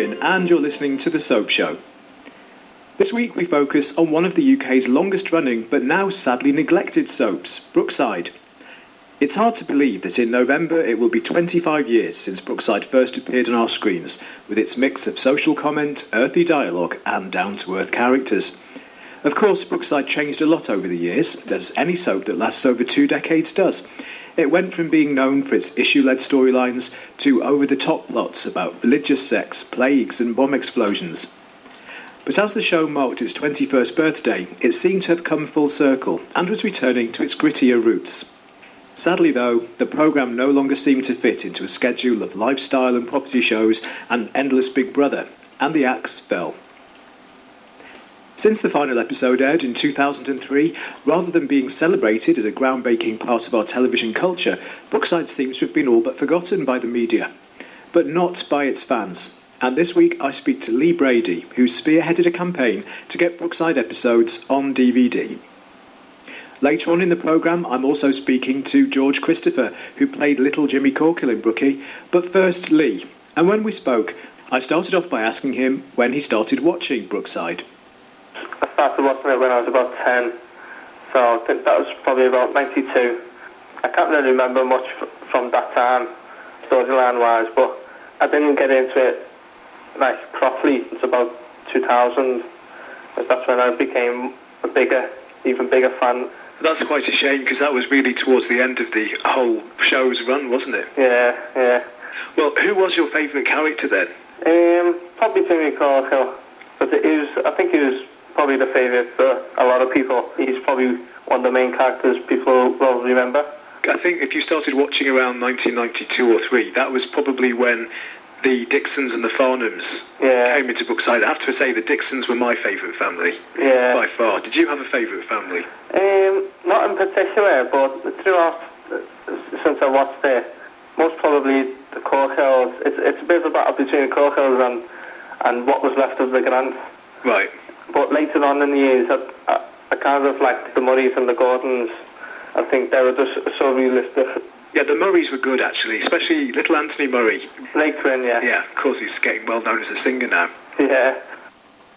Adrian, and you're listening to The Soap Show. This week we focus on one of the UK's longest running but now sadly neglected soaps, Brookside. It's hard to believe that in November it will be 25 years since Brookside first appeared on our screens, with its mix of social comment, earthy dialogue and down-to-earth characters. Of course, Brookside changed a lot over the years, as any soap that lasts over 2 decades does. It went from being known for its issue-led storylines to over-the-top plots about religious sects, plagues and bomb explosions. But as the show marked its 21st birthday, it seemed to have come full circle and was returning to its grittier roots. Sadly though, the programme no longer seemed to fit into a schedule of lifestyle and property shows and endless Big Brother, and the axe fell. Since the final episode aired in 2003, rather than being celebrated as a groundbreaking part of our television culture, Brookside seems to have been all but forgotten by the media. But not by its fans. And this week I speak to Lee Brady, who spearheaded a campaign to get Brookside episodes on DVD. Later on in the programme, I'm also speaking to George Christopher, who played little Jimmy Corkill in Brookie. But first, Lee. And when we spoke, I started off by asking him when he started watching Brookside. I started watching it when I was about 10, so I think that was probably about 92. I can't really remember much from that time, storyline-wise, but I didn't get into it like properly until about 2000, because that's when I became even bigger fan. That's quite a shame, because that was really towards the end of the whole show's run, wasn't it? Yeah. Well, who was your favourite character then? Probably Jimmy Corkill, but I think he was probably the favourite for a lot of people. He's probably one of the main characters people will remember. I think if you started watching around 1992 or 3, that was probably when the Dixons and the Farnhams came into Brookside. I have to say the Dixons were my favourite family by far. Did you have a favourite family? Not in particular, but throughout, since I watched it, most probably the Corkills. It's a bit of a battle between the Corkills and what was left of the Grant. Right. But later on in the years, I kind of liked the Murrays and the Gordons. I think they were just so realistic. Yeah, the Murrays were good actually, especially little Anthony Murray. Later in, yeah. Yeah, of course he's getting well known as a singer now. Yeah.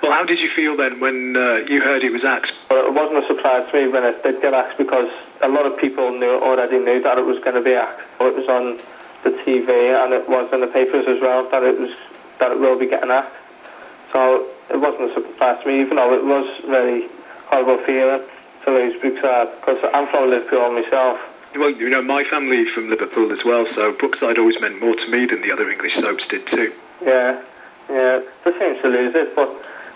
Well, how did you feel then when you heard it was axed? Well, it wasn't a surprise to me when it did get axed, because a lot of people already knew that it was going to be axed. It was on the TV and it was in the papers as well that it will be getting axed. So it wasn't a surprise to me, even though it was a very horrible feeling to lose Brookside, because I'm from Liverpool myself. Well, you know, my family from Liverpool as well, so Brookside always meant more to me than the other English soaps did too. Yeah. It's a shame to lose it, but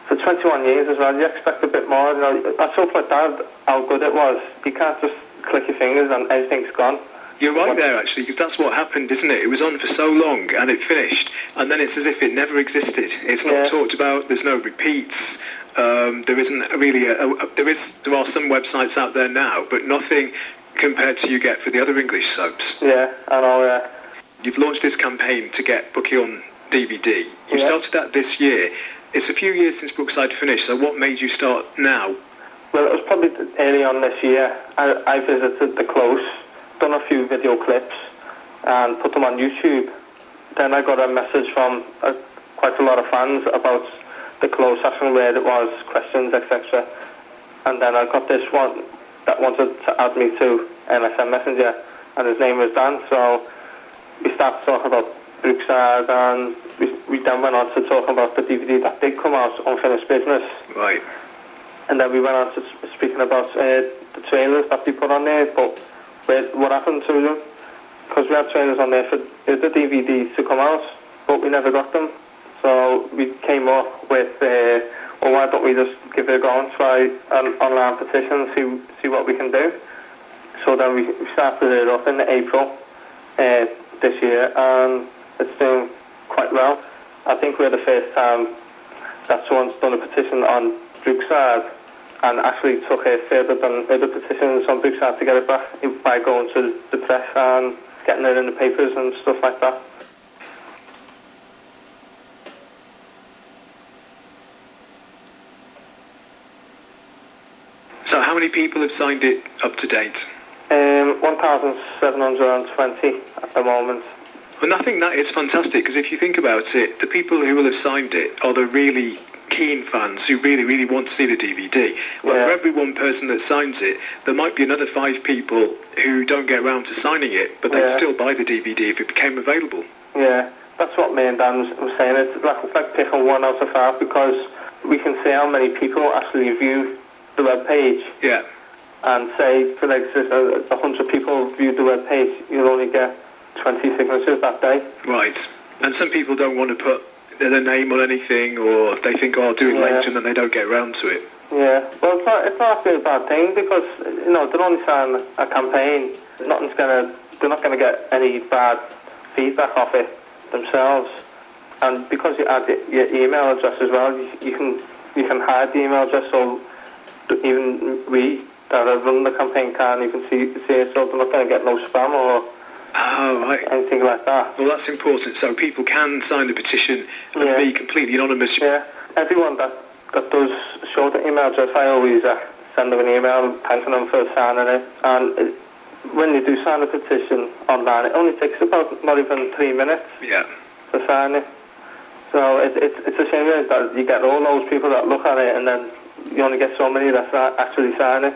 for 21 years as well, you expect a bit more. You know, a soap like that, how good it was, you can't just click your fingers and everything's gone. You're right there, actually, because that's what happened, isn't it? It was on for so long, and it finished, and then it's as if it never existed. It's not talked about, there's no repeats, there isn't really there are some websites out there now, but nothing compared to you get for the other English soaps. Yeah, I know, yeah. You've launched this campaign to get Brookie on DVD. You started that this year. It's a few years since Brookside finished, so what made you start now? Well, it was probably early on this year. I visited the Close, done a few video clips and put them on YouTube. Then I got a message from quite a lot of fans about the Close, asking where it was, questions, etc. And then I got this one that wanted to add me to MSN Messenger, and his name was Dan. So we started talking about Brookside, and we then went on to talk about the DVD that did come out, Unfinished Business. Right. And then we went on to speaking about the trailers that we put on there, but what happened to them? Because we had trailers on there for the DVD to come out, but we never got them. So we came up with, well, why don't we just give it a go and try an online petition, see what we can do. So then we started it up in April this year, and it's doing quite well. I think we're the first time that someone's done a petition on Brookside and actually took it further than other petitions on Brookside to get it back by going to the press and getting it in the papers and stuff like that. So how many people have signed it up to date? 1,720 at the moment. And I think that is fantastic, because if you think about it, the people who will have signed it are the really keen fans who really, really want to see the DVD. Well, for every one person that signs it, there might be another 5 people who don't get around to signing it, but they'd still buy the DVD if it became available. Yeah, that's what me and Dan was saying. It's like picking 1 out of 5, because we can see how many people actually view the web page. Yeah. And say, for like, if 100 people viewed the web page, you'll only get 20 signatures that day. Right. And some people don't want to put their name on anything, or they think, oh, I'll do it later, and then they don't get around to it. Yeah. Well, it's not actually a bad thing, because, you know, they're only signing a campaign. They're not going to get any bad feedback off it themselves. And because you add your email address as well, you can hide the email address, so even we that are running the campaign can't even see it, so they're not going to get no spam or anything like that. Well, that's important, so people can sign the petition and be completely anonymous. Yeah, everyone that does show the email address, I always send them an email thanking them for signing it. And when you do sign a petition online, it only takes about not even 3 minutes to sign it. So it's a shame that you get all those people that look at it, and then you only get so many that actually sign it.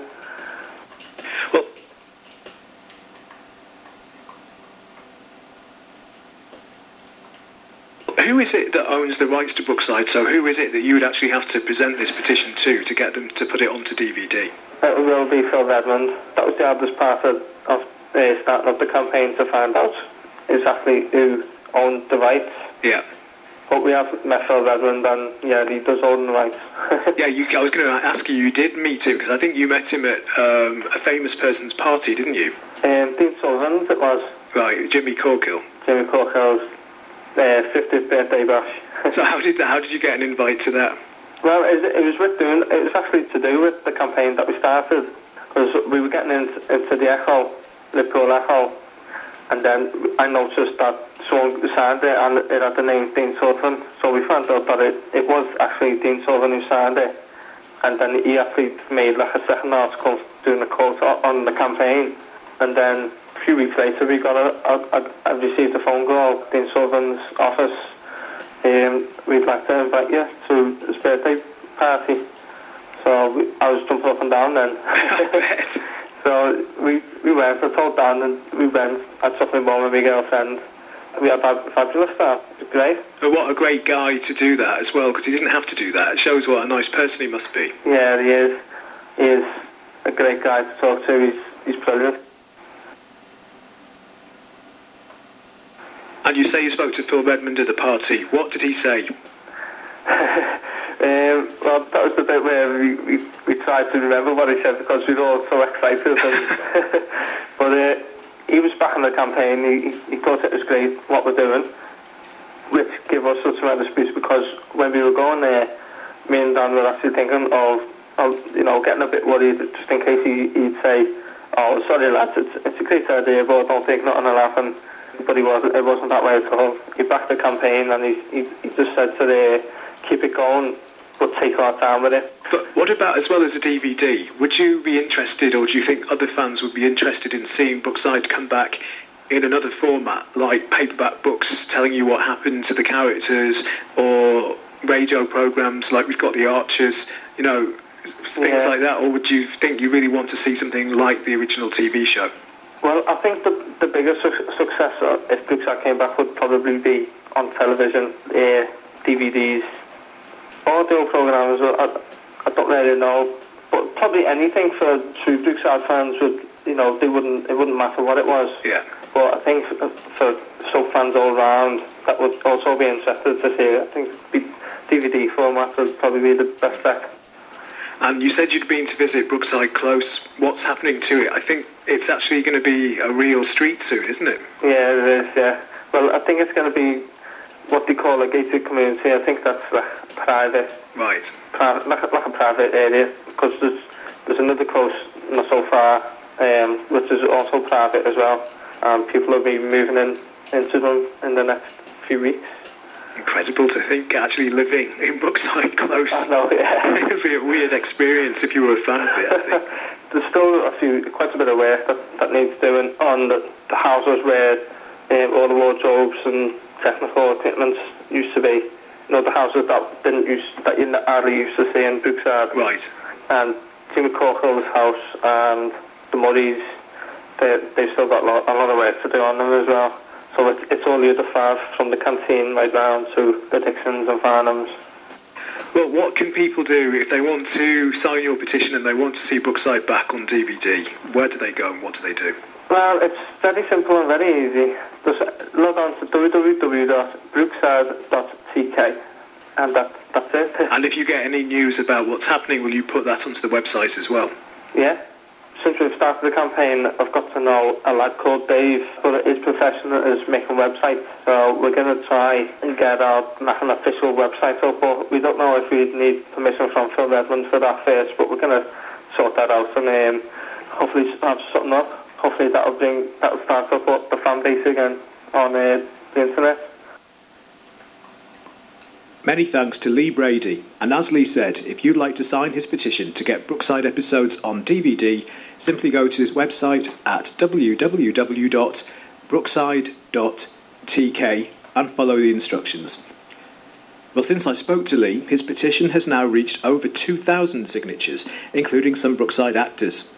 Well, who is it that owns the rights to Brookside? So who is it that you would actually have to present this petition to get them to put it onto DVD? It will be Phil Redmond. That was the hardest part of starting up the campaign, to find out exactly who owned the rights. Yeah. But we have met Phil Redmond, and he does own the rights. Yeah, I was going to ask you did meet him, because I think you met him at a famous person's party, didn't you? Dean Sullivan's it was. Right, Jimmy Corkill. Jimmy Corkill's 50th birthday bash. So how did you get an invite to that? Well, it was actually to do with the campaign that we started, because we were getting into the Echo, Liverpool Echo, and then I noticed that someone signed it and it had the name Dean Sullivan, so we found out that it was actually Dean Sullivan who signed it, and then he actually made like a second article doing a quote on the campaign, and then a few weeks later we got I received a phone call, Dean Sullivan's office, we'd like to invite you to his birthday party. So I was jumping up and down then. So we went, I told Dan, and we went. I took my mum and my girlfriend. We had a fabulous time. It was great. But what a great guy to do that as well, because he didn't have to do that. It shows what a nice person he must be. Yeah, he is. He is a great guy to talk to. He's brilliant. And you say you spoke to Phil Redmond at the party. What did he say? Well, that was the bit where we tried to remember what he said, because we were all so excited. But he was back in the campaign. He thought it was great what we're doing, which gave us a tremendous boost, because when we were going there, me and Dan were actually thinking of getting a bit worried, just in case he'd say, "Oh, sorry lads, it's a great idea, but I don't think nothing will happen." But it wasn't that way at all. He backed the campaign, and he just said to keep it going, but take our time with it. But what about, as well as a DVD, would you be interested, or do you think other fans would be interested in seeing Brookside come back in another format, like paperback books telling you what happened to the characters, or radio programmes like we've got The Archers, things like that? Or would you think you really want to see something like the original TV show? Well, I think the biggest success if Brookside came back would probably be on television, DVDs, audio programmes. I don't really know, but probably anything for true Brookside fans would, it wouldn't matter what it was. Yeah. But I think for fans all round that would also be interested to see it, I think DVD format would probably be the best bet. And you said you'd been to visit Brookside Close. What's happening to it? I think it's actually going to be a real street soon, isn't it? Yeah, it is, yeah. Well, I think it's going to be what they call a gated community. I think that's private. Right. Like a private area, because there's another close not so far, which is also private as well. And people will be moving into them in the next few weeks. Incredible to think, actually living in Brookside Close. I know, yeah. It would be a weird experience if you were a fan of it, I think. There's still quite a bit of work that needs doing on the houses where all the wardrobes and technical equipment used to be. You know, the houses that you hardly used to see in Brookside. Right. And Jimmy Corkill's house and the Murrays, they've still got a lot of work to do on them as well. So it's all the other five, from the canteen right down to the Dixons and Farnhams. Well, what can people do if they want to sign your petition and they want to see Brookside back on DVD? Where do they go and what do they do? Well, it's very simple and very easy. Just log on to www.brookside.tk and that's it. And if you get any news about what's happening, will you put that onto the website as well? Yeah. Since we've started the campaign, I've got to know a lad called Dave, but his profession is making websites, so we're going to try and get an official website up, but we don't know if we need permission from Phil Redmond for that first, but we're going to sort that out and hopefully have something up. Hopefully that'll start up the fan base again on the internet. Many thanks to Lee Brady, and as Lee said, if you'd like to sign his petition to get Brookside episodes on DVD, simply go to his website at www.brookside.tk and follow the instructions. Well, since I spoke to Lee, his petition has now reached over 2,000 signatures, including some Brookside actors.